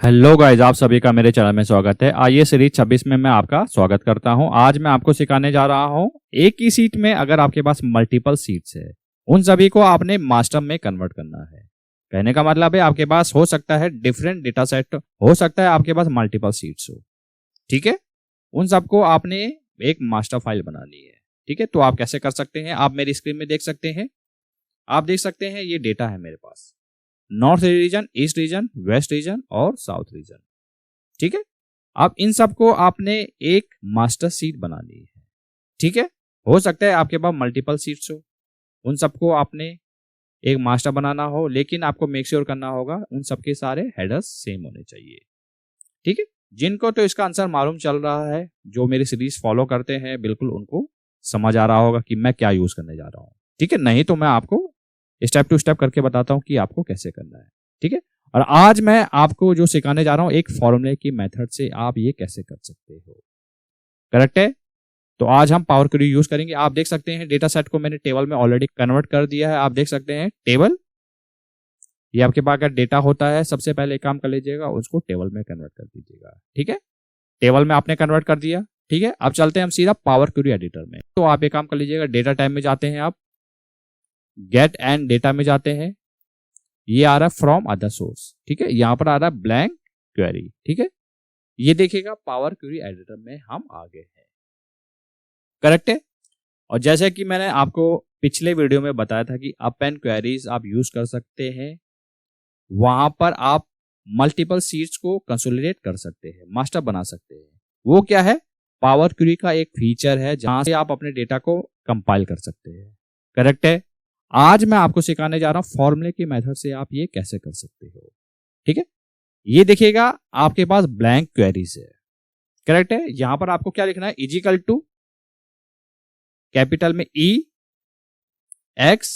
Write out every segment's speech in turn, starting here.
Hello guys, आप सभी का मेरे चैनल में स्वागत है। आइए सीरीज 26 में मैं आपका स्वागत करता हूं। आज मैं आपको सिखाने जा रहा हूं एक ही सीट में अगर आपके पास मल्टीपल सीट्स है, उन सभी को आपने मास्टर में कन्वर्ट करना है। कहने का मतलब है आपके पास हो सकता है डिफरेंट डेटा सेट, हो सकता है आपके पास मल्टीपल सीट्स हो, ठीक है। उन सबको आपने एक मास्टर फाइल बनानी है, ठीक है। तो आप कैसे कर सकते हैं, आप मेरी स्क्रीन में देख सकते हैं। आप देख सकते हैं ये डेटा है मेरे पास, north region, east region, west region और साउथ रीजन, ठीक है। अब इन सबको आपने एक मास्टर सीट बनानी है, ठीक है। हो सकता है आपके पास मल्टीपल सीट्स हो, उन सबको आपने एक मास्टर बनाना हो, लेकिन आपको मेक श्योर करना होगा उन सबके सारे हेडर्स सेम होने चाहिए, ठीक है। जिनको तो इसका आंसर मालूम चल रहा है, जो मेरी सीरीज फॉलो करते हैं, बिल्कुल उनको समझ आ रहा होगा कि मैं क्या यूज करने जा रहा हूं, ठीक है। नहीं तो मैं आपको स्टेप टू स्टेप करके बताता हूं कि आपको कैसे करना है, ठीक है। और आज मैं आपको जो सिखाने जा रहा हूं एक फॉर्मूले की मेथड से आप ये कैसे कर सकते हो, करेक्ट है। तो आज हम पावर क्वेरी यूज करेंगे। आप देख सकते हैं डेटा सेट को मैंने टेबल में ऑलरेडी कन्वर्ट कर दिया है। आप देख सकते हैं टेबल, ये आपके पास अगर डेटा होता है, सबसे पहले एक काम कर लीजिएगा, उसको टेबल में कन्वर्ट कर दीजिएगा, ठीक है। टेबल में आपने कन्वर्ट कर दिया, ठीक है। अब चलते हैं हम सीधा पावर क्वेरी एडिटर में। तो आप एक काम कर लीजिएगा, डेटा टाइप में जाते हैं, आप गेट एंड डेटा में जाते हैं, ये आ रहा है फ्रॉम अदर सोर्स, ठीक है। यहां पर आ रहा है ब्लैंक क्वेरी, ठीक है। ये देखिएगा पावर क्वेरी एडिटर में हम आ गए हैं, करेक्ट है। और जैसे कि मैंने आपको पिछले वीडियो में बताया था कि अप एंड क्वेरीज आप यूज कर सकते हैं, वहां पर आप मल्टीपल सीट्स को कंसोलिडेट कर सकते हैं, मास्टर बना सकते हैं। वो क्या है, पावर क्वेरी का एक फीचर है जहां से आप अपने डेटा को कंपाइल कर सकते हैं, करेक्ट है। आज मैं आपको सिखाने जा रहा हूं फॉर्मूले की मेथड से आप ये कैसे कर सकते हो, ठीक है। ये देखिएगा आपके पास ब्लैंक क्वेरीज है, करेक्ट है। यहां पर आपको क्या लिखना है, इजिकल टू कैपिटल में ई एक्स,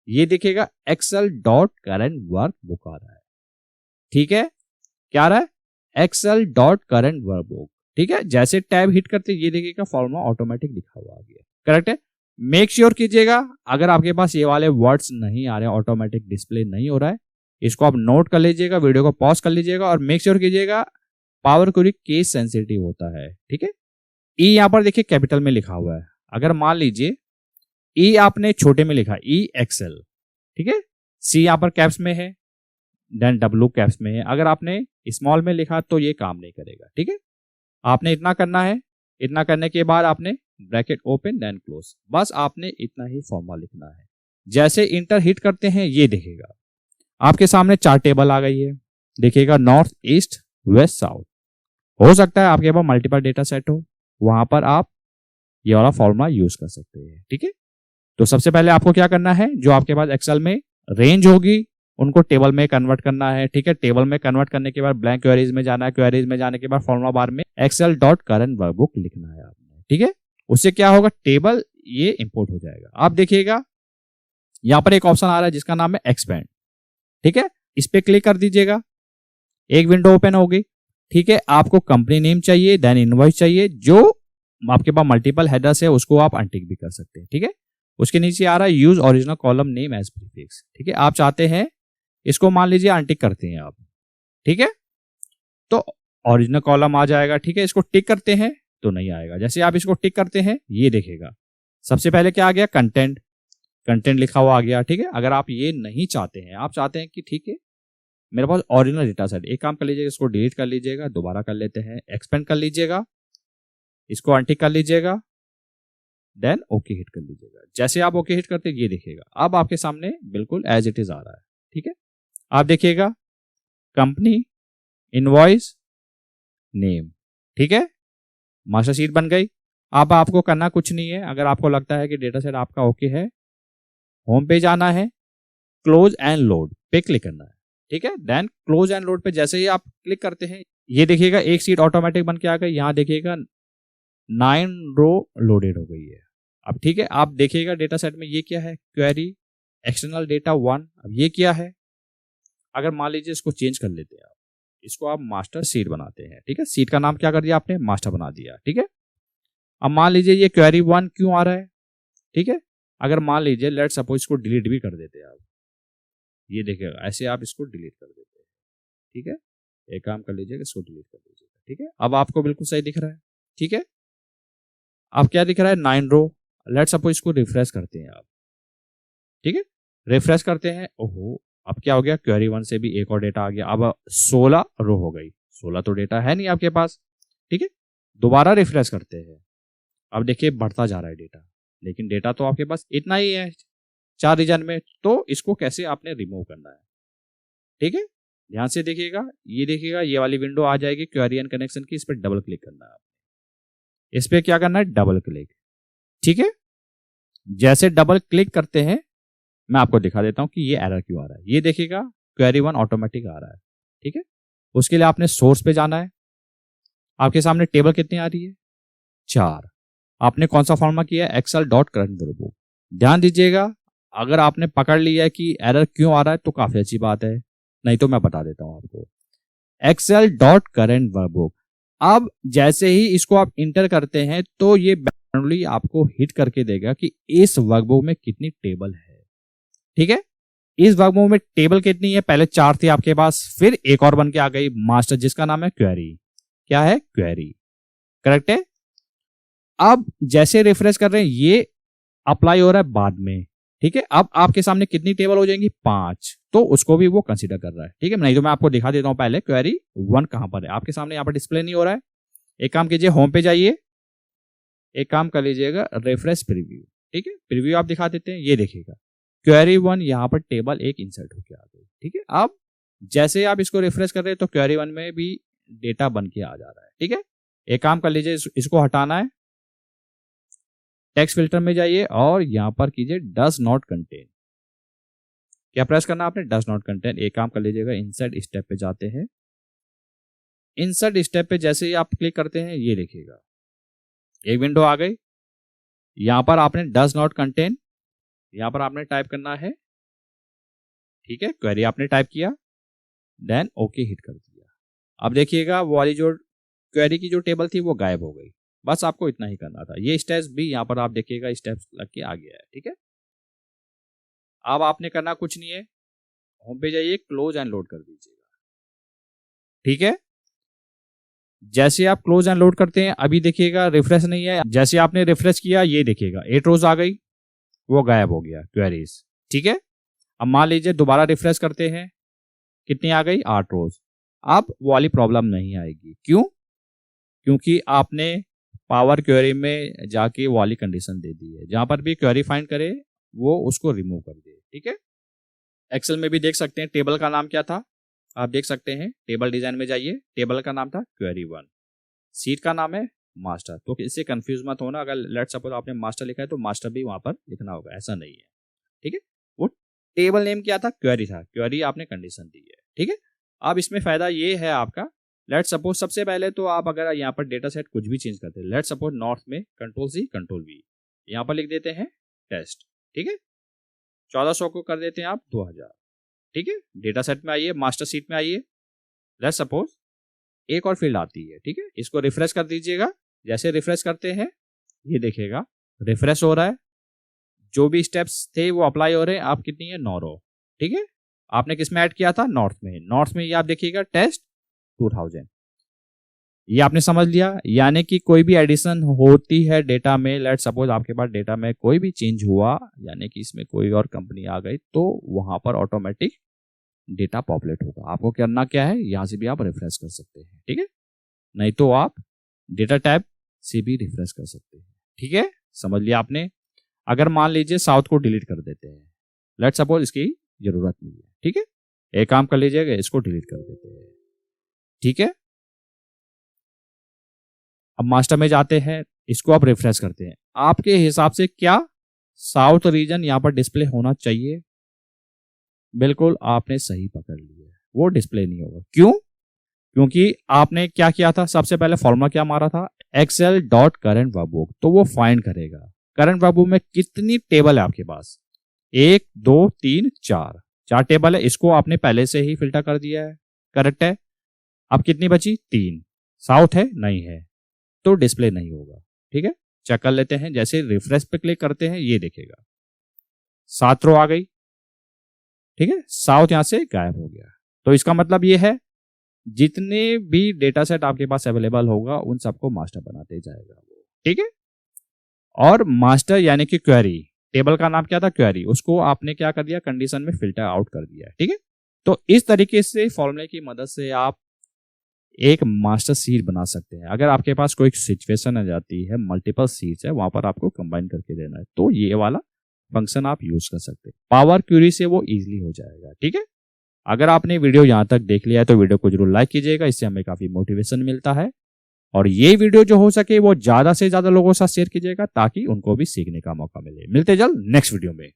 ये देखिएगा Excel dot current workbook आ रहा है, ठीक है। क्या आ रहा है, Excel dot current workbook, ठीक है। जैसे टैब हिट करते ये देखिएगा फॉर्मूला ऑटोमेटिक लिखा हुआ आ गया, करेक्ट है। मेक श्योर कीजिएगा अगर आपके पास ये वाले वर्ड्स नहीं आ रहे, ऑटोमेटिक डिस्प्ले नहीं हो रहा है, इसको आप नोट कर लीजिएगा, वीडियो को पॉज कर लीजिएगा और मेक श्योर कीजिएगा पावर क्वेरी केस सेंसिटिव होता है, ठीक है। ई यहां पर देखिए कैपिटल में लिखा हुआ है, अगर मान लीजिए ई आपने छोटे में लिखा, ई एक्सेल, ठीक है। सी यहां पर कैप्स में है, देन डब्ल्यू कैप्स में है। अगर आपने स्मॉल में लिखा तो ये काम नहीं करेगा, ठीक है। आपने इतना करना है, इतना करने के बाद आपने ब्रैकेट ओपन देन क्लोज, बस आपने इतना ही फॉर्मूला लिखना है। जैसे इंटर हिट करते हैं ये देखिएगा आपके सामने चार टेबल आ गई है, देखिएगा नॉर्थ, ईस्ट, वेस्ट, साउथ। हो सकता है आपके पास मल्टीपल डेटा सेट हो, वहां पर आप ये वाला फॉर्मूला यूज कर सकते हैं, ठीक है। तो सबसे पहले आपको क्या करना है, जो आपके पास एक्सेल में रेंज होगी उनको टेबल में कन्वर्ट करना है, ठीक है। टेबल में कन्वर्ट करने के बाद ब्लैंक क्वेरीज में जाना है, क्वेरीज में जाने के बाद फॉर्मूला बार में एक्सेल डॉट करंट वर्कबुक लिखना है आपने, ठीक है। उससे क्या होगा, टेबल ये इंपोर्ट हो जाएगा। आप देखिएगा यहां पर एक ऑप्शन आ रहा है जिसका नाम है एक्सपेंड, ठीक है। इस पे क्लिक कर दीजिएगा, एक विंडो ओपन होगी, ठीक है। आपको कंपनी नेम चाहिए, देन इनवॉइस चाहिए, जो आपके पास मल्टीपल हेडर्स है उसको आप अनटिक भी कर सकते हैं, ठीक है। उसके नीचे आ रहा है use original column name as prefix, ठीक है। आप चाहते हैं इसको मान लीजिए अनटिक करते हैं आप, ठीक है, तो ओरिजिनल कॉलम आ जाएगा, ठीक है। इसको टिक करते हैं तो नहीं आएगा। जैसे आप इसको टिक करते हैं ये देखेगा सबसे पहले क्या आ गया, कंटेंट, कंटेंट लिखा हुआ आ गया, ठीक है। अगर आप ये नहीं चाहते हैं, आप चाहते हैं कि ठीक है मेरे पास ओरिजिनल डेटा सेट, एक काम कर लीजिएगा, इसको डिलीट कर लीजिएगा, दोबारा कर लेते हैं, एक्सपेंड कर लीजिएगा, इसको अनटिक कर लीजिएगा, देन ओके हिट कर लीजिएगा। जैसे आप ओके हिट करते ये देखिएगा अब आपके सामने बिल्कुल एज इट इज आ रहा है, ठीक है। आप देखिएगा कंपनी, इनवॉइस, नेम, ठीक है, मास्टर शीट बन गई। अब आपको करना कुछ नहीं है, अगर आपको लगता है कि डेटा सेट आपका ओके है, होम पेज आना है, क्लोज एंड लोड पे क्लिक करना है, ठीक है। देन क्लोज एंड लोड पे जैसे ही आप क्लिक करते हैं ये देखिएगा एक सीट ऑटोमेटिक बन के आ गई, यहां देखिएगा 9 रो लोडेड हो गई है। अब ठीक है, आप देखिएगा डेटा सेट में ये क्या है, क्वेरी एक्सटर्नल डेटा 1। अब ये क्या है, अगर मान लीजिए इसको चेंज कर लेते हैं आप, इसको आप मास्टर सीट बनाते हैं, ठीक है। सीट का नाम क्या कर दिया आपने, मास्टर बना दिया, ठीक है। अब मान लीजिए ये क्वेरी 1 क्यों आ रहा है, ठीक है। अगर मान लीजिए लेट सपोज इसको डिलीट भी कर देते हैं आप, ये देखिएगा ऐसे आप इसको डिलीट कर देते हैं, ठीक है। एक काम कर लीजिएगा, इसको डिलीट कर लीजिएगा। ठीक है, अब आपको बिल्कुल सही दिख रहा है। ठीक है, अब क्या दिख रहा है, 9 रो। लेट सपोज इसको रिफ्रेश करते हैं आप। ठीक है, रिफ्रेश करते हैं, ओहो अब क्या हो गया, क्वेरी 1 से भी एक और डेटा आ गया। अब 16 रो हो गई। 16 तो डेटा है नहीं आपके पास। ठीक है, दोबारा रिफ्रेश करते हैं। अब देखिए बढ़ता जा रहा है डेटा, लेकिन डेटा तो आपके पास इतना ही है 4 रीजन में। तो इसको कैसे आपने रिमूव करना है। ठीक है, ध्यान से देखिएगा, ये देखिएगा ये वाली विंडो आ जाएगी क्वेरी एंड कनेक्शन की। इस पर डबल क्लिक करना है, इस पे क्या करना है, डबल क्लिक। ठीक है, जैसे डबल क्लिक करते हैं, मैं आपको दिखा देता हूं कि ये एरर क्यों आ रहा है। ये देखिएगा क्वेरी 1 ऑटोमेटिक आ रहा है। ठीक है, उसके लिए आपने सोर्स पे जाना है। आपके सामने टेबल कितनी आ रही है, 4। आपने कौन सा फॉर्मा किया है, एक्सेल डॉट करंट वर्कबुक। ध्यान दीजिएगा, अगर आपने पकड़ लिया है कि एरर क्यों आ रहा है तो काफी अच्छी बात है, नहीं तो मैं बता देता हूं आपको। Excel dot current workbook. अब जैसे ही इसको आप इंटर करते हैं तो ये मैन्युअली आपको हिट करके देगा कि इस वर्कबुक में कितनी टेबल है। ठीक है, इस वर्कबुक में टेबल कितनी है, पहले 4 थी आपके पास, फिर एक और बन के आ गई मास्टर, जिसका नाम है क्वेरी। क्या है, क्वेरी। करेक्ट है। अब जैसे रिफ्रेश कर रहे हैं, ये अप्लाई हो रहा है बाद में। ठीक है, अब आपके सामने कितनी टेबल हो जाएंगी, 5। तो उसको भी वो कंसीडर कर रहा है। ठीक है, नहीं तो मैं आपको दिखा देता हूं पहले क्वेरी 1 कहां पर है। आपके सामने यहाँ पर डिस्प्ले नहीं हो रहा है। एक काम कीजिए, होम पे जाइए, एक काम कर लीजिएगा, रिफ्रेश प्रीव्यू। ठीक है, प्रीव्यू आप दिखा देते हैं, ये देखिएगा क्वेरी 1 यहाँ पर टेबल एक इंसर्ट होकर आ गई। ठीक है, अब जैसे आप इसको रिफ्रेश कर रहे हैं तो क्वेरी 1 में भी डेटा बन के आ जा रहा है। ठीक है, एक काम कर लीजिए, इसको हटाना है, टेक्स्ट फिल्टर में जाइए और यहां पर कीजिए डज नॉट कंटेन। क्या प्रेस करना आपने, डज नॉट कंटेन। एक काम कर लीजिएगा, इंसर्ट स्टेप पे जाते हैं। इंसर्ट स्टेप पे जैसे ही आप क्लिक करते हैं, ये देखिएगा एक विंडो आ गई। यहां पर आपने डज नॉट कंटेन, यहां पर आपने टाइप करना है। ठीक है, क्वेरी आपने टाइप किया, देन ओके हिट कर दिया। अब देखिएगा वो वाली जो क्वेरी की जो टेबल थी वो गायब हो गई। बस आपको इतना ही करना था। ये स्टेप्स भी यहाँ पर आप देखिएगा स्टेप्स लग के आ गया है। ठीक है, अब आपने करना कुछ नहीं है, होम पे जाइए, क्लोज एंड लोड कर दीजिएगा। ठीक है, जैसे आप क्लोज एंड लोड करते हैं, अभी देखिएगा रिफ्रेश नहीं है। जैसे आपने रिफ्रेश किया, ये देखिएगा 8 रोज आ गई, वो गायब हो गया क्वेरीज। ठीक है, अब मान लीजिए दोबारा रिफ्रेश करते हैं, कितनी आ गई, 8 रोज। अब वो वाली प्रॉब्लम नहीं आएगी। क्यों, क्योंकि आपने पावर क्वेरी में जाके वो वाली कंडीशन दे दी है, जहां पर भी क्वेरी फाइंड करे वो उसको रिमूव कर दे। ठीक है, एक्सेल में भी देख सकते हैं टेबल का नाम क्या था, आप देख सकते हैं टेबल डिजाइन में जाइए, टेबल का नाम था क्वेरी 1, सीट का नाम है मास्टर। तो इससे कंफ्यूज मत होना, अगर लेट सपोज आपने मास्टर लिखा है तो मास्टर भी वहां पर लिखना होगा, ऐसा नहीं है। ठीक है, वो टेबल नेम क्या था, क्वेरी था, क्वेरी आपने कंडीशन दी है। ठीक है, अब इसमें फायदा ये है आपका, लेट सपोज सबसे पहले तो आप अगर यहाँ पर डेटा सेट कुछ भी चेंज करते हैं, लेट सपोज नॉर्थ में कंट्रोल-C कंट्रोल-V, यहाँ पर लिख देते हैं टेस्ट। ठीक है, 1400 को कर देते हैं आप 2000। ठीक है, डेटा सेट में आइए, मास्टर सीट में आइए, लेट सपोज एक और फील्ड आती है। ठीक है, इसको रिफ्रेश कर दीजिएगा। जैसे रिफ्रेश करते हैं, ये देखिएगा रिफ्रेश हो रहा है, जो भी स्टेप्स थे वो अप्लाई हो रहे हैं। आप कितनी है, 9 रो। ठीक है, आपने किस में ऐड किया था, नॉर्थ में। नॉर्थ में ये आप देखिएगा टेस्ट 2000, ये आपने समझ लिया। यानी कि कोई भी एडिशन होती है डेटा में, लेट सपोज आपके पास डेटा में कोई भी चेंज हुआ, यानी कि इसमें कोई और कंपनी आ गई, तो वहां पर ऑटोमेटिक डेटा पॉपुलेट होगा। आपको करना क्या है, यहां से भी आप रिफ्रेश कर सकते हैं। ठीक है, नहीं तो आप डेटा टैब से भी रिफ्रेश कर सकते हैं। ठीक है, समझ लिया आपने। अगर मान लीजिए साउथ को डिलीट कर देते हैं, लेट सपोज इसकी जरूरत नहीं है। ठीक है, एक काम कर लीजिएगा, इसको डिलीट कर देते हैं। ठीक है, अब मास्टर में जाते हैं, इसको आप रिफ्रेश करते हैं। आपके हिसाब से क्या साउथ रीजन यहाँ पर डिस्प्ले होना चाहिए, बिल्कुल आपने सही पकड़ लिया है, वो डिस्प्ले नहीं होगा। क्यों, क्योंकि आपने क्या किया था, सबसे पहले फॉर्मूला क्या मारा था, एक्सेल डॉट करंट वर्कबुक। तो वो फाइंड करेगा करंट वर्कबुक में कितनी टेबल है आपके पास, 1 2 3 4 टेबल है। इसको आपने पहले से ही फिल्टर कर दिया है, करेक्ट है। अब कितनी बची, 3। साउथ है, नहीं है, तो डिस्प्ले नहीं होगा। ठीक है, चेक कर लेते हैं। जैसे रिफ्रेश पे क्लिक करते हैं, ये देखेगा 7 रो आ गई। ठीक है, साउथ यहां से गायब हो गया। तो इसका मतलब ये है जितने भी डेटा सेट आपके पास अवेलेबल होगा उन सबको मास्टर बनाते जाएगा वो, ठीक है। और मास्टर यानी कि क्वेरी, टेबल का नाम क्या था, क्वेरी, उसको आपने क्या कर दिया, कंडीशन में फिल्टर आउट कर दिया है, ठीक है। तो इस तरीके से फॉर्मूले की मदद से आप एक मास्टर सीट बना सकते हैं। अगर आपके पास कोई सिचुएशन आ जाती है, मल्टीपल सीट्स है, वहां पर आपको कंबाइन करके देना है, तो ये वाला फंक्शन आप यूज कर सकते हैं। पावर क्वेरी से वो इजीली हो जाएगा, ठीक है। अगर आपने वीडियो यहां तक देख लिया है तो वीडियो को जरूर लाइक कीजिएगा, इससे हमें काफी मोटिवेशन मिलता है। और ये वीडियो जो हो सके वो ज्यादा से ज्यादा लोगों के साथ शेयर कीजिएगा ताकि उनको भी सीखने का मौका मिले। मिलते जल्द नेक्स्ट वीडियो में।